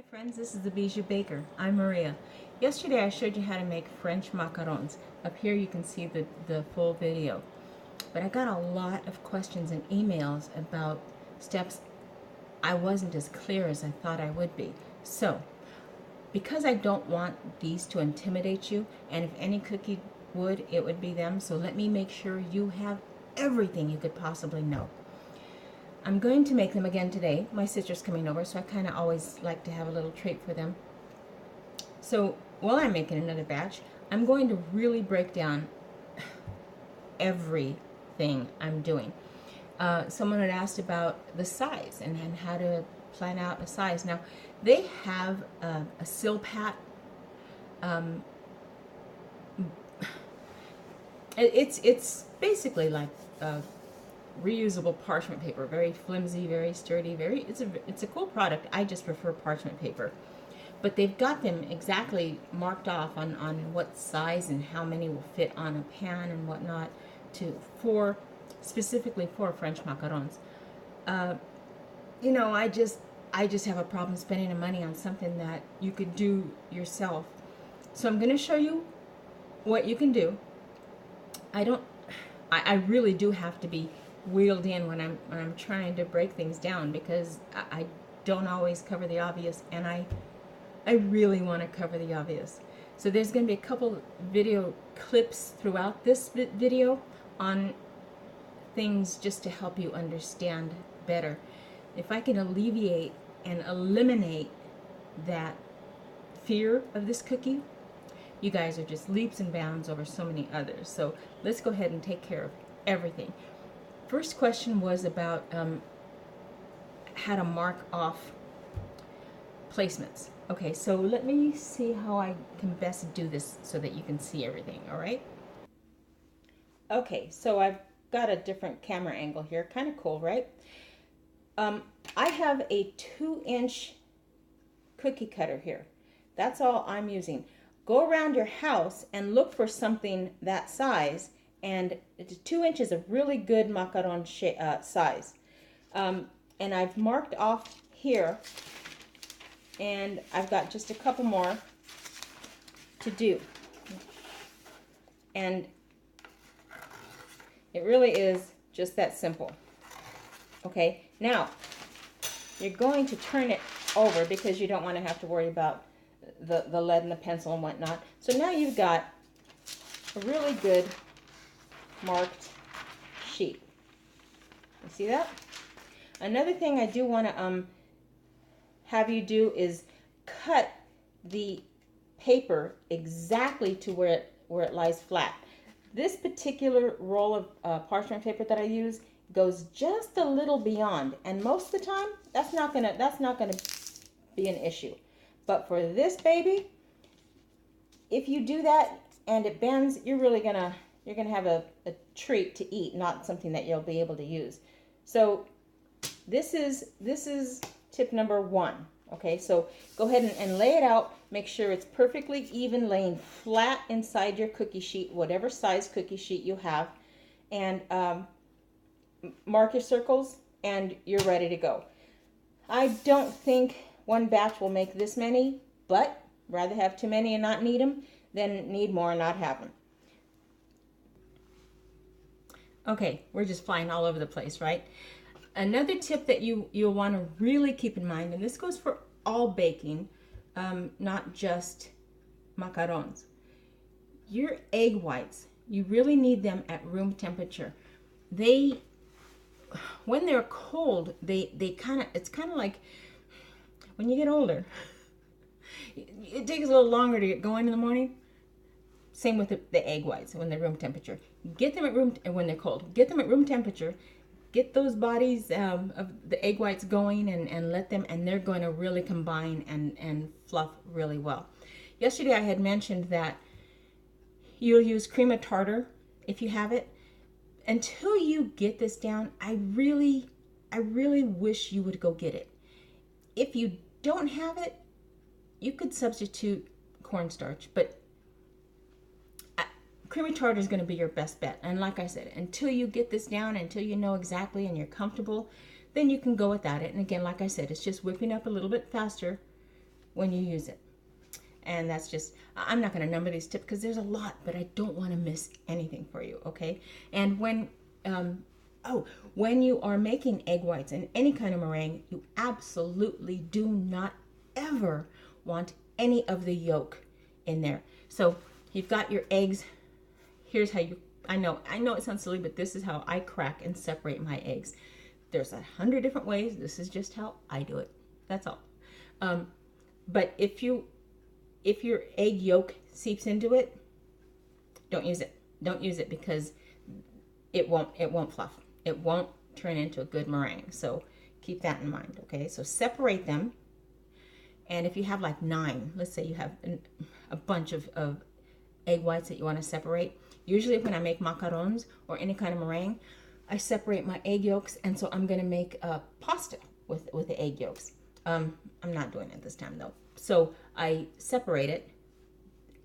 Hi friends, this is the Bijou Baker. I'm Maria. Yesterday I showed you how to make French macarons. Up here you can see the full video. But I got a lot of questions and emails about steps I wasn't as clear as I thought I would be. So, because I don't want these to intimidate you, and if any cookie would, it would be them, so let me make sure you have everything you could possibly know. I'm going to make them again today. My sister's coming over, so I kind of always like to have a little treat for them. So while I'm making another batch, I'm going to really break down everything I'm doing. Someone had asked about the size and how to plan out a size. Now, they have a Silpat. It's basically like reusable parchment paper, very flimsy, very sturdy, it's a cool product. I just prefer parchment paper, but they've got them exactly marked off on what size and how many will fit on a pan and whatnot specifically for French macarons. I just have a problem spending the money on something that you could do yourself. So I'm going to show you what you can do. I really do have to be wheeled in when I'm trying to break things down, because I don't always cover the obvious, and I really want to cover the obvious. So there's going to be a couple video clips throughout this video on things just to help you understand better. If I can alleviate and eliminate that fear of this cookie, you guys are just leaps and bounds over so many others. So let's go ahead and take care of everything. First question was about how to mark off placements. Okay, so let me see how I can best do this so that you can see everything, all right? Okay, so I've got a different camera angle here, kind of cool, right? I have a 2-inch cookie cutter here. That's all I'm using. Go around your house and look for something that size, and 2 inches is a really good macaron size. And I've marked off here, and I've got just a couple more to do. And it really is just that simple. Okay, now you're going to turn it over because you don't want to have to worry about the lead and the pencil and whatnot. So now you've got a really good marked sheet. You see that? Another thing I do want to have you do is cut the paper exactly to where it lies flat. This particular roll of parchment paper that I use goes just a little beyond, and most of the time that's not gonna be an issue. But for this baby, if you do that and it bends, you're gonna have a treat to eat, not something that you'll be able to use. So this is tip number 1. Okay, so go ahead and lay it out. Make sure it's perfectly even, laying flat inside your cookie sheet, whatever size cookie sheet you have, and mark your circles, and you're ready to go. I don't think one batch will make this many, but rather have too many and not need them than need more and not have them. Okay, we're just flying all over the place, right? Another tip that you'll want to really keep in mind, and this goes for all baking, not just macarons. Your egg whites, you really need them at room temperature. When they're cold, it's kind of like when you get older. It takes a little longer to get going in the morning. Same with the egg whites when they're room temperature. Get them at when they're cold. Get them at room temperature. Get those bodies of the egg whites going and let them, and they're going to really combine and fluff really well. Yesterday I had mentioned that you'll use cream of tartar if you have it. Until you get this down, I really wish you would go get it. If you don't have it, you could substitute cornstarch, but cream of tartar is going to be your best bet. And like I said, until you get this down, until you know exactly and you're comfortable, then you can go without it. And again, like I said, it's just whipping up a little bit faster when you use it. And that's just, I'm not going to number these tips because there's a lot, but I don't want to miss anything for you, okay? And when you are making egg whites in any kind of meringue, you absolutely do not ever want any of the yolk in there. So you've got your eggs. Here's how you, I know it sounds silly, but this is how I crack and separate my eggs. There's 100 different ways. This is just how I do it. That's all. But if your egg yolk seeps into it, don't use it. Don't use it because it won't fluff. It won't turn into a good meringue. So keep that in mind, okay? So separate them. And if you have like 9, let's say you have a bunch of egg whites that you want to separate. Usually when I make macarons or any kind of meringue, I separate my egg yolks, and so I'm going to make a pasta with the egg yolks. I'm not doing it this time though. So I separate it.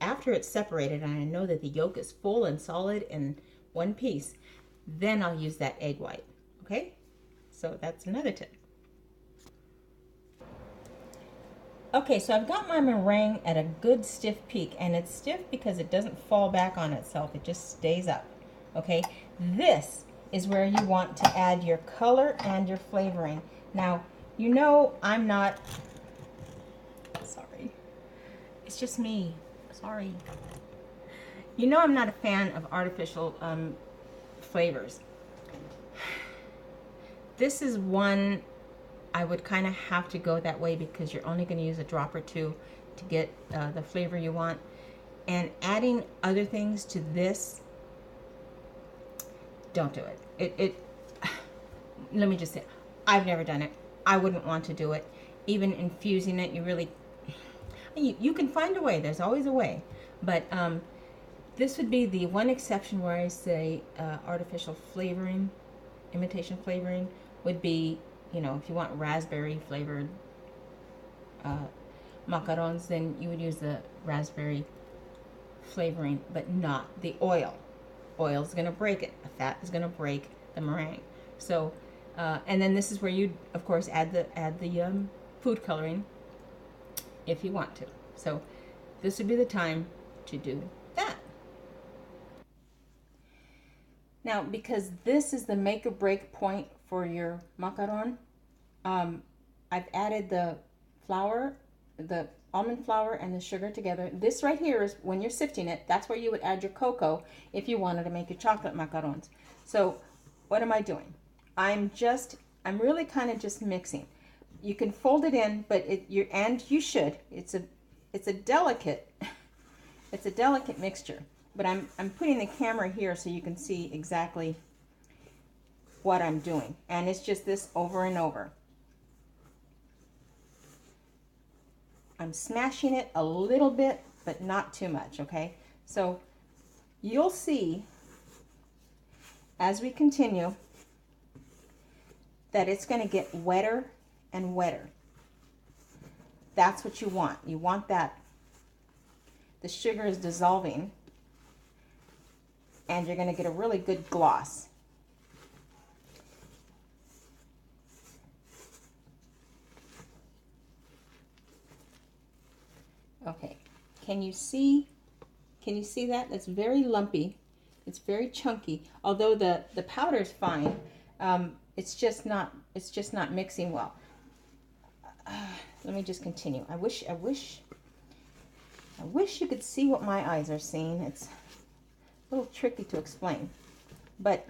After it's separated and I know that the yolk is full and solid in one piece, then I'll use that egg white, okay? So that's another tip. Okay, so I've got my meringue at a good stiff peak, and it's stiff because it doesn't fall back on itself. It just stays up, okay? This is where you want to add your color and your flavoring. Now, you know I'm not, sorry, it's just me, sorry. You know I'm not a fan of artificial flavors. This is one I would kind of have to go that way because you're only going to use a drop or two to get the flavor you want. And adding other things to this, don't do it. Let me just say, I've never done it. I wouldn't want to do it. Even infusing it, you can find a way. There's always a way. But this would be the one exception where I say artificial flavoring, imitation flavoring would be, you know, if you want raspberry flavored macarons, then you would use the raspberry flavoring, but not the oil. Oil is going to break it. The fat is going to break the meringue. So, and then this is where you, of course, add the food coloring if you want to. So, this would be the time to do that. Now, because this is the make or break point for your macaron, I've added the flour, the almond flour and the sugar together. This right here is when you're sifting it, that's where you would add your cocoa if you wanted to make your chocolate macarons. So what am I doing? I'm really kind of just mixing. You can fold it in, but you should. It's a delicate mixture. But I'm putting the camera here so you can see exactly what I'm doing. And it's just this over and over. I'm smashing it a little bit, but not too much, okay? So you'll see as we continue that it's going to get wetter and wetter. That's what you want. You want that the sugar is dissolving and you're going to get a really good gloss. Okay, can you see that? That's very lumpy. It's very chunky. Although the powder is fine, it's just not mixing well. Let me just continue. I wish you could see what my eyes are seeing. It's a little tricky to explain. But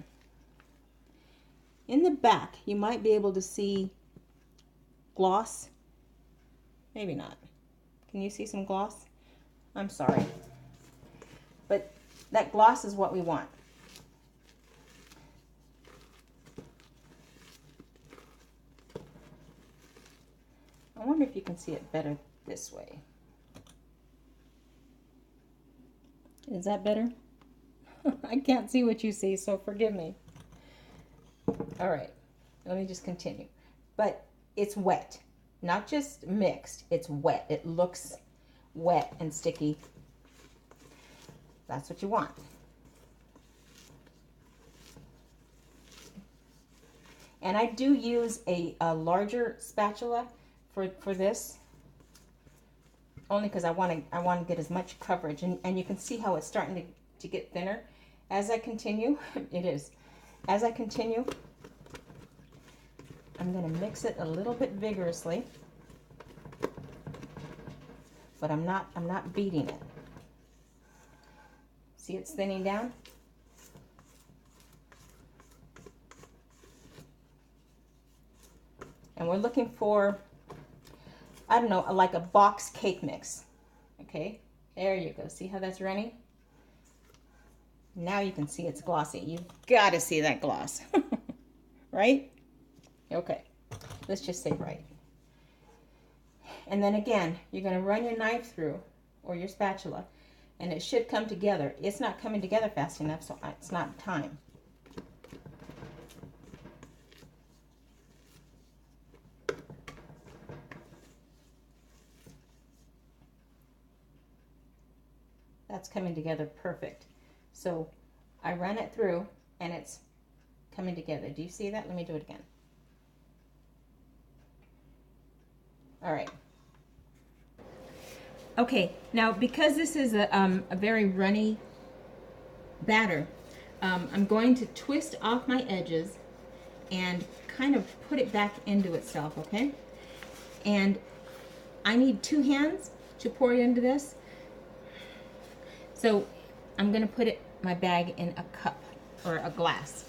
in the back, you might be able to see gloss. Maybe not. Can you see some gloss? I'm sorry. But that gloss is what we want. I wonder if you can see it better this way. Is that better? I can't see what you see, so forgive me. All right, let me just continue. But it's wet, not just mixed, it's wet. It looks wet and sticky. That's what you want. And I do use a larger spatula for this. only because I want to get as much coverage, and you can see how it's starting to get thinner as I continue. It is. As I continue, I'm going to mix it a little bit vigorously, but I'm not beating it. See, it's thinning down. And we're looking for, I don't know, like a box cake mix. Okay, there you go. See how that's running? Now you can see it's glossy. You've got to see that gloss. Right? Okay, let's just say right. And then again, you're going to run your knife through, or your spatula, and it should come together. It's not coming together fast enough, so it's not time. That's coming together perfect. So I ran it through and it's coming together. Do you see that? Let me do it again. All right. Okay, now because this is a very runny batter, I'm going to twist off my edges and kind of put it back into itself, okay? And I need 2 hands to pour it into this. So I'm going to put my bag in a cup or a glass.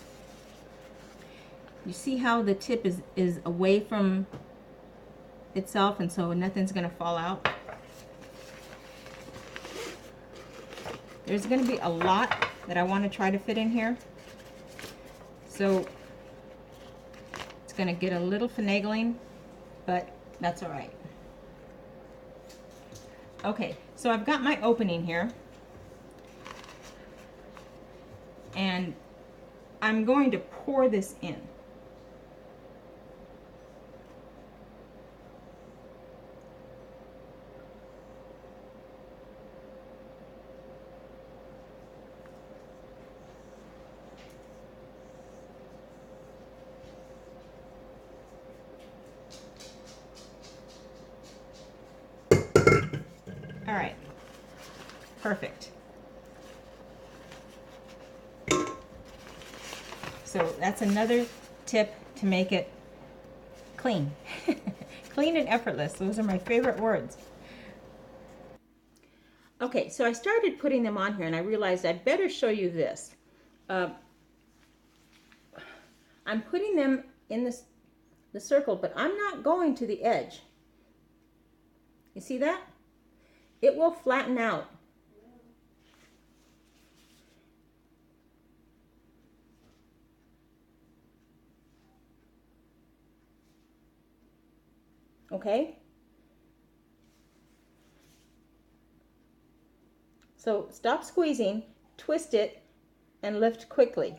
You see how the tip is away from itself, and so nothing's going to fall out. There's going to be a lot that I want to try to fit in here. So it's going to get a little finagling, but that's all right. Okay, so I've got my opening here. And I'm going to pour this in. All right, perfect. So that's another tip to make it clean. Clean and effortless. Those are my favorite words. Okay, so I started putting them on here and I realized I'd better show you this. I'm putting them in the circle, but I'm not going to the edge. You see that? It will flatten out. Okay? So stop squeezing, twist it, and lift quickly.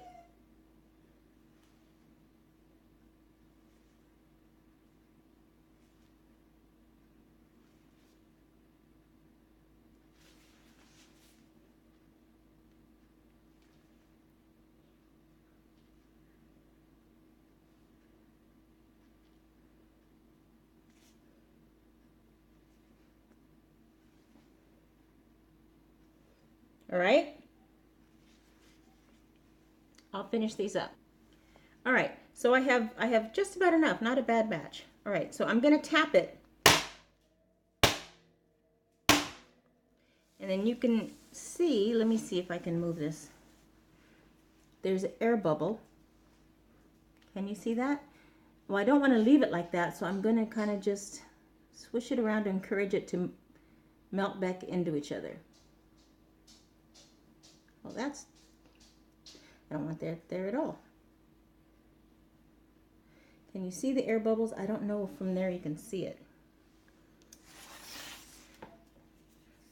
All right? I'll finish these up. All right, so I have just about enough, not a bad batch. All right, so I'm gonna tap it. And then you can see, let me see if I can move this. There's an air bubble. Can you see that? Well, I don't want to leave it like that, so I'm gonna kind of just swish it around to encourage it to melt back into each other. Well, I don't want that there at all. Can you see the air bubbles? I don't know if from there you can see it.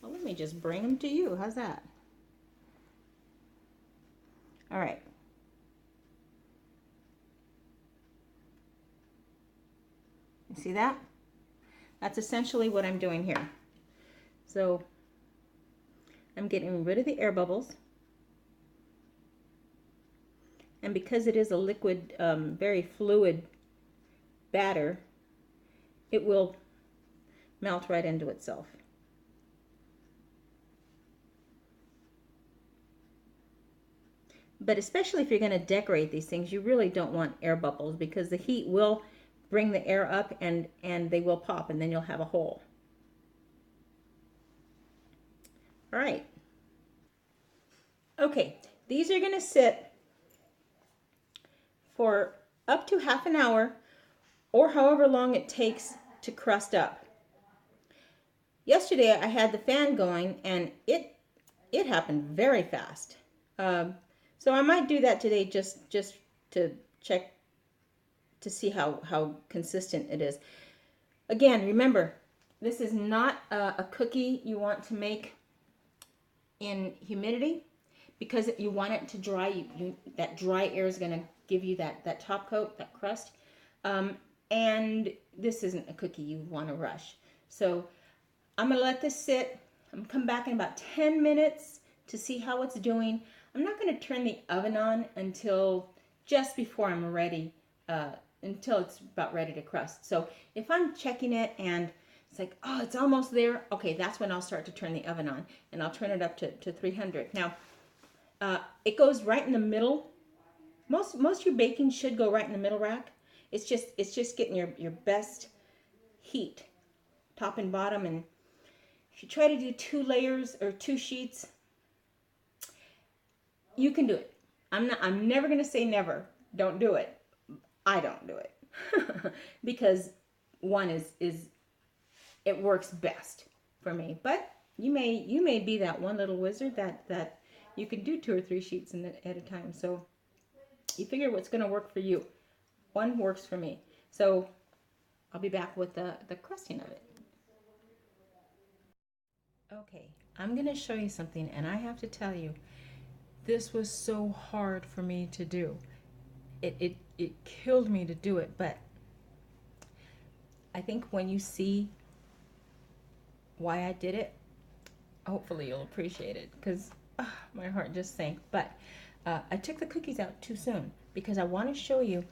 Well, let me just bring them to you. How's that? All right. You see that? That's essentially what I'm doing here. So I'm getting rid of the air bubbles. And because it is a liquid, very fluid batter, it will melt right into itself. But especially if you're going to decorate these things, you really don't want air bubbles because the heat will bring the air up and they will pop and then you'll have a hole. All right. Okay, these are going to sit for up to half an hour or however long it takes to crust up. Yesterday I had the fan going and it happened very fast. So I might do that today just to check to see how consistent it is. Again, remember, this is not a cookie you want to make in humidity because you want it to dry. That dry air is going to give you that top coat, that crust. And this isn't a cookie you want to rush. So I'm going to let this sit. I'm going to come back in about 10 minutes to see how it's doing. I'm not going to turn the oven on until just before I'm ready, until it's about ready to crust. So if I'm checking it and it's like, oh, it's almost there, okay, that's when I'll start to turn the oven on, and I'll turn it up to 300. Now, it goes right in the middle. Most of your baking should go right in the middle rack. It's just getting your best heat, top and bottom. And if you try to do 2 layers or 2 sheets, you can do it. I'm never going to say never. Don't do it. I don't do it because one is it works best for me. But you may be that one little wizard that you can do 2 or 3 sheets at a time. So you figure what's going to work for you. One works for me. So I'll be back with the crusting of it. Okay, I'm going to show you something, and I have to tell you, this was so hard for me to do. It killed me to do it, but I think when you see why I did it, hopefully you'll appreciate it, because my heart just sank. But I took the cookies out too soon because I want to show you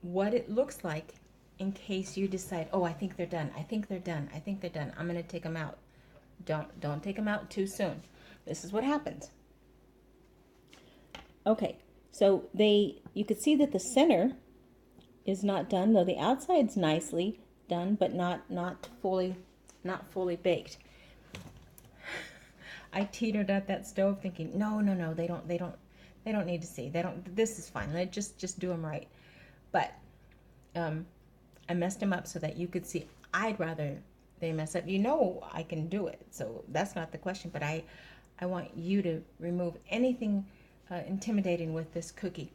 what it looks like in case you decide, oh, I think they're done. I think they're done. I think they're done. I'm going to take them out. Don't take them out too soon. This is what happens. Okay, so you could see that the center is not done, though the outside's nicely done, but not fully baked. I teetered at that stove thinking, no, they don't need to see. This is fine. Let's just do them right. But I messed them up so that you could see. I'd rather they mess up. You know I can do it, so that's not the question. But I want you to remove anything intimidating with this cookie.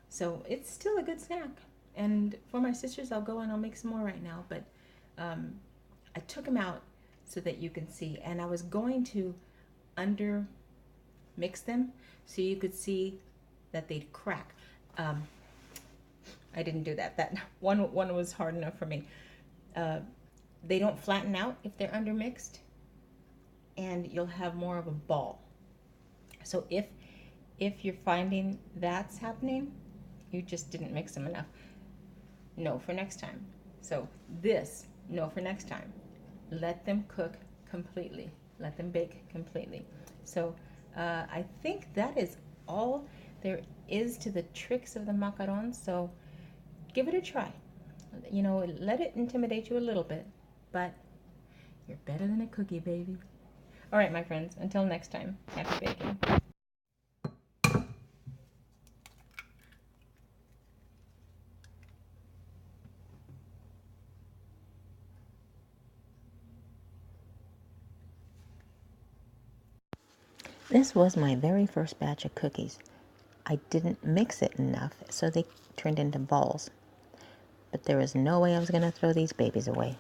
So it's still a good snack. And for my sisters, I'll go and I'll make some more right now. But I took them out so that you can see. And I was going to under mix them so you could see that they'd crack. I didn't do that. That one was hard enough for me. They don't flatten out if they're under mixed, and you'll have more of a ball. So if you're finding that's happening, you just didn't mix them enough. No for next time. So this, no for next time. Let them cook completely. Let them bake completely. So I think that is all there is to the tricks of the macarons. So give it a try. You know, let it intimidate you a little bit, but you're better than a cookie, baby. All right, my friends, until next time, happy baking. This was my very first batch of cookies. I didn't mix it enough, so they turned into balls. But there was no way I was going to throw these babies away.